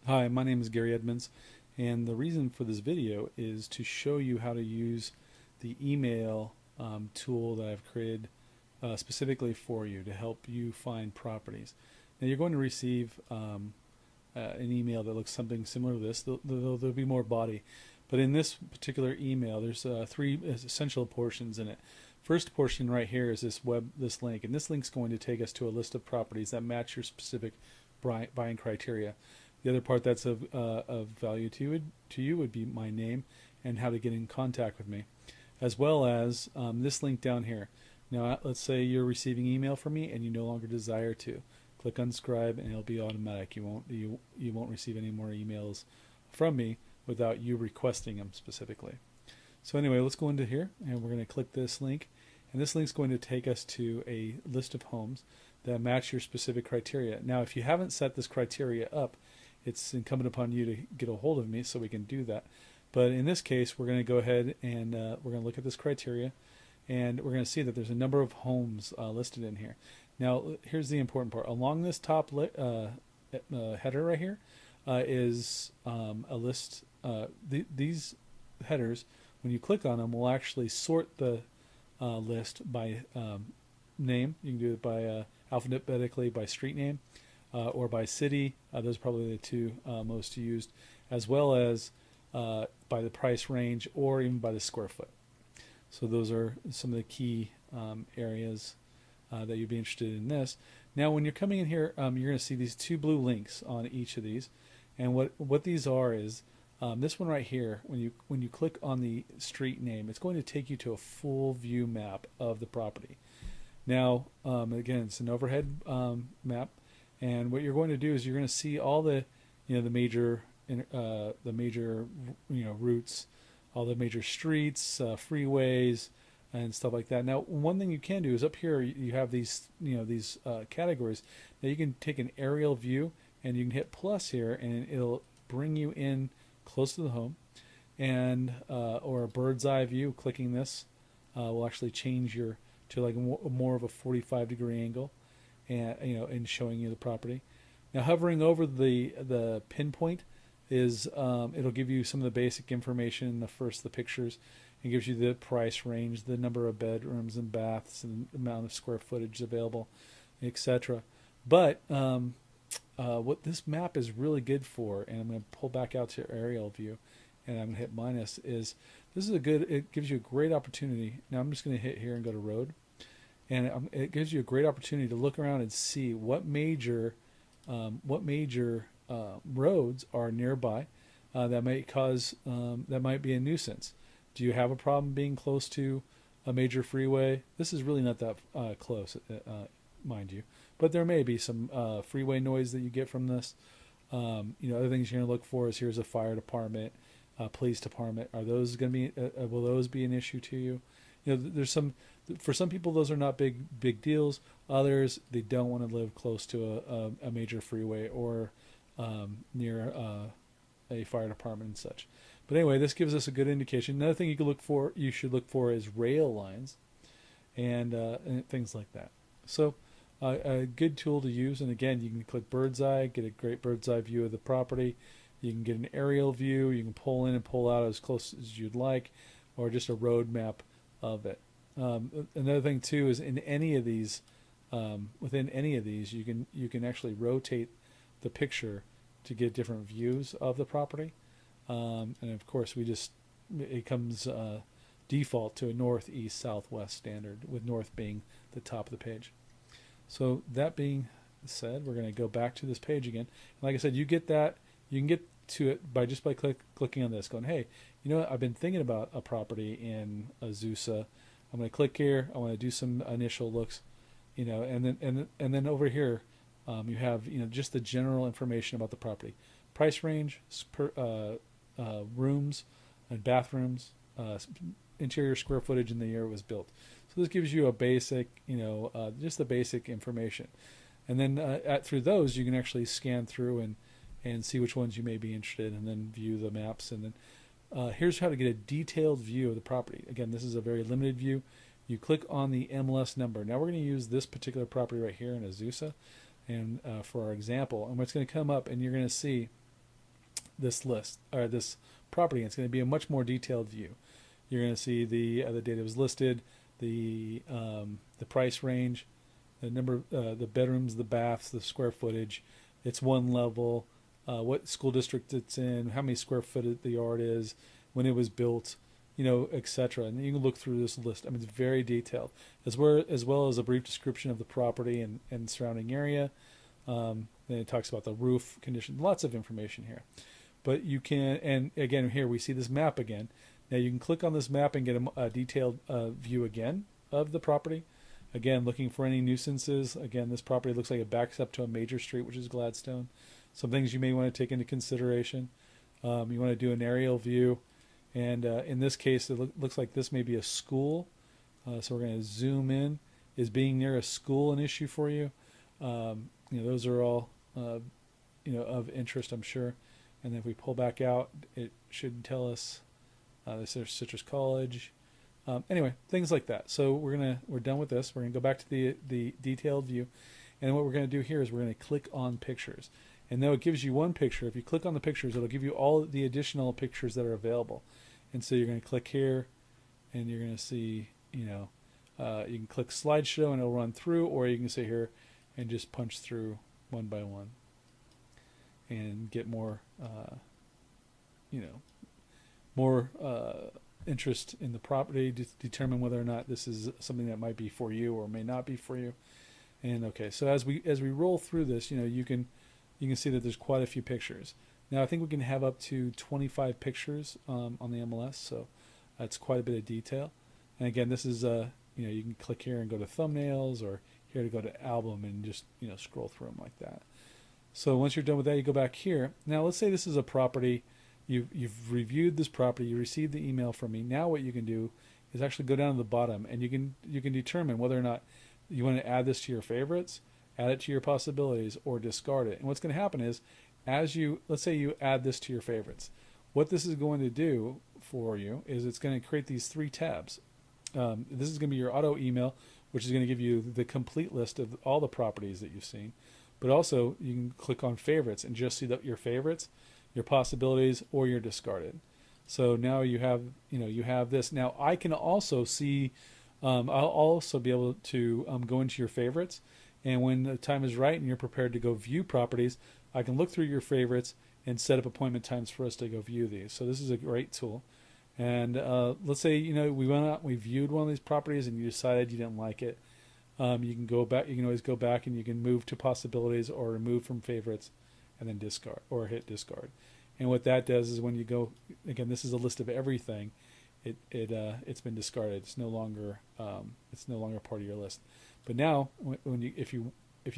Hi, my name is Gary Edmonds, and the reason for this video is to show you how to use the email tool that I've created specifically for you to help you find properties. Now you're going to receive an email that looks something similar to this. There'll be more body, but in this particular email, there's three essential portions in it. First portion right here is this link, and this link's going to take us to a list of properties that match your specific buying criteria. The other part that's of value to you would be my name and how to get in contact with me, as well as this link down here. Now, let's say you're receiving email from me and you no longer desire to. Click unscribe and it'll be automatic. You won't receive any more emails from me without you requesting them specifically. So anyway, let's go into here and we're going to click this link, and this link's going to take us to a list of homes that match your specific criteria. Now, if you haven't set this criteria up, it's incumbent upon you to get a hold of me so we can do that. But in this case, we're going to go ahead and we're going to look at this criteria, and we're going to see that there's a number of homes listed in here. Now, here's the important part. Along this top header right here is a list. These headers, when you click on them, will actually sort the list by name. You can do it by alphabetically by street name. Or by city. Those are probably the two most used, as well as by the price range or even by the square foot. So those are some of the key areas that you'd be interested in this. Now, when you're coming in here, you're going to see these two blue links on each of these, and what these are is this one right here. When you click on the street name, it's going to take you to a full view map of the property. Now, again, it's an overhead map. And what you're going to do is you're going to see all the major routes, all the major streets, freeways, and stuff like that. Now, one thing you can do is up here you have these categories. Now you can take an aerial view and you can hit plus here, and it'll bring you in close to the home, and or a bird's eye view. Clicking this will actually change your to like more of a 45-degree angle. And showing you the property. Now, hovering over the pinpoint is it'll give you some of the basic information. The pictures. It gives you the price range, the number of bedrooms and baths, and the amount of square footage available, etc. But what this map is really good for, and I'm going to pull back out to aerial view, and I'm going to hit minus. It gives you a great opportunity. Now I'm just going to hit here and go to road. And it gives you a great opportunity to look around and see what major roads are nearby that might be a nuisance. Do you have a problem being close to a major freeway? This is really not that close, mind you, but there may be some freeway noise that you get from this. Other things you're going to look for is here's a fire department, police department. Are those going to be? Will those be an issue to you? There's some. For some people, those are not big deals. Others, they don't want to live close to a major freeway or near a fire department and such. But anyway, this gives us a good indication. Another thing you should look for is rail lines and things like that. So a good tool to use. And again, you can click bird's eye, get a great bird's eye view of the property. You can get an aerial view. You can pull in and pull out as close as you'd like, or just a road map of it. Another thing too is in any of these, within any of these, you can actually rotate the picture to get different views of the property, and of course it comes default to a north, east, southwest standard, with north being the top of the page. So that being said, we're going to go back to this page again. And like I said, you can get to it by clicking on this, going, hey, I've been thinking about a property in Azusa. I'm going to click here. I want to do some initial looks, and then over here, you have just the general information about the property, price range, rooms and bathrooms, interior square footage, in the year it was built. So this gives you a basic, just the basic information, and then through those you can actually scan through and see which ones you may be interested in, and then view the maps, and then. Here's how to get a detailed view of the property. Again, this is a very limited view. You click on the MLS number. Now we're going to use this particular property right here in Azusa, and for our example, and what's going to come up, and you're going to see this list or this property. It's going to be a much more detailed view. You're going to see the date it was listed, the price range, the number, the bedrooms, the baths, the square footage. It's one level, what school district it's in, how many square foot the yard is, when it was built, etc. And you can look through this list. I mean, it's very detailed, as well as a brief description of the property and surrounding area. Then it talks about the roof condition, lots of information here. But you can, and again, here we see this map again. Now you can click on this map and get a detailed view again of the property. Again, looking for any nuisances. Again, this property looks like it backs up to a major street, which is Gladstone. Some things you may want to take into consideration. You want to do an aerial view. And in this case, it looks like this may be a school. So we're going to zoom in. Is being near a school an issue for you? Those are all, of interest, I'm sure. And then if we pull back out, it should tell us this is Citrus College. Anyway, things like that. So we're done with this. We're gonna go back to the detailed view, and what we're gonna do here is we're gonna click on pictures. And now it gives you one picture. If you click on the pictures, it'll give you all the additional pictures that are available. And so you're gonna click here, and you're gonna see, you can click slideshow and it'll run through, or you can sit here and just punch through one by one and get more, more interest in the property to determine whether or not this is something that might be for you or may not be for you. And okay, so as we roll through this, you can see that there's quite a few pictures. Now I think we can have up to 25 pictures on the MLS, so that's quite a bit of detail. And again, this is you can click here and go to thumbnails, or here to go to album and just scroll through them like that. So once you're done with that, you go back here. Now let's say this is a property. You've reviewed this property, you received the email from me. Now what you can do is actually go down to the bottom, and you can determine whether or not you want to add this to your favorites, add it to your possibilities, or discard it. And what's going to happen is, let's say you add this to your favorites, what this is going to do for you is it's going to create these 3 tabs. This is going to be your auto email, which is going to give you the complete list of all the properties that you've seen. But also you can click on favorites and just see your favorites, your possibilities, or your discarded. So now you have this. Now I can also see, I'll also be able to go into your favorites, and when the time is right and you're prepared to go view properties, I can look through your favorites and set up appointment times for us to go view these. So this is a great tool. And let's say we went out, we viewed one of these properties, and you decided you didn't like it. You can go back. You can always go back and you can move to possibilities or remove from favorites, and then discard or hit discard. And what that does is when you go again, this is a list of everything. It's been discarded. It's no longer part of your list. But now if you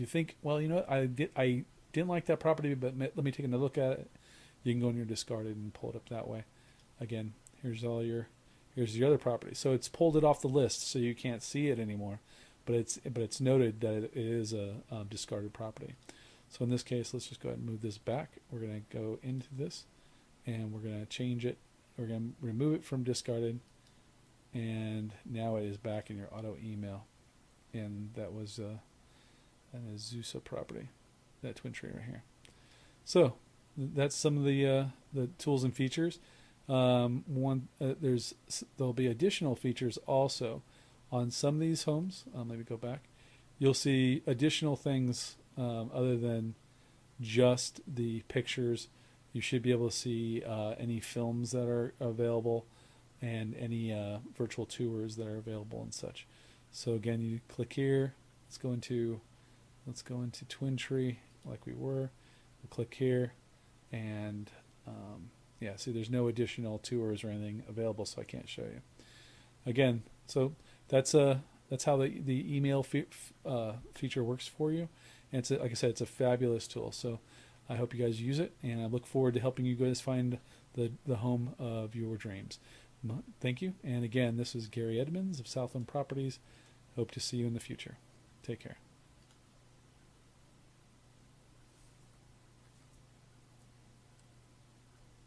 think, well, I didn't like that property, but let me take another look at it. You can go in your discarded and pull it up that way. Again, here's the other property. So it's pulled it off the list, so you can't see it anymore. But it's noted that it is a discarded property. So in this case, let's just go ahead and move this back. We're going to go into this, and we're going to change it. We're going to remove it from discarded, and now it is back in your auto email. And that was an Azusa property, that Twin Tree right here. So that's some of the tools and features. There'll be additional features also on some of these homes. Let me go back. You'll see additional things other than just the pictures. You should be able to see any films that are available and any virtual tours that are available and such. So again, you click here. Let's go into Twin Tree like we were. We'll click here, and see, there's no additional tours or anything available, so I can't show you. Again, so that's how the email feature works for you. And like I said, it's a fabulous tool. So I hope you guys use it, and I look forward to helping you guys find the home of your dreams. Thank you. And again, this is Gary Edmonds of Southland Properties. Hope to see you in the future. Take care.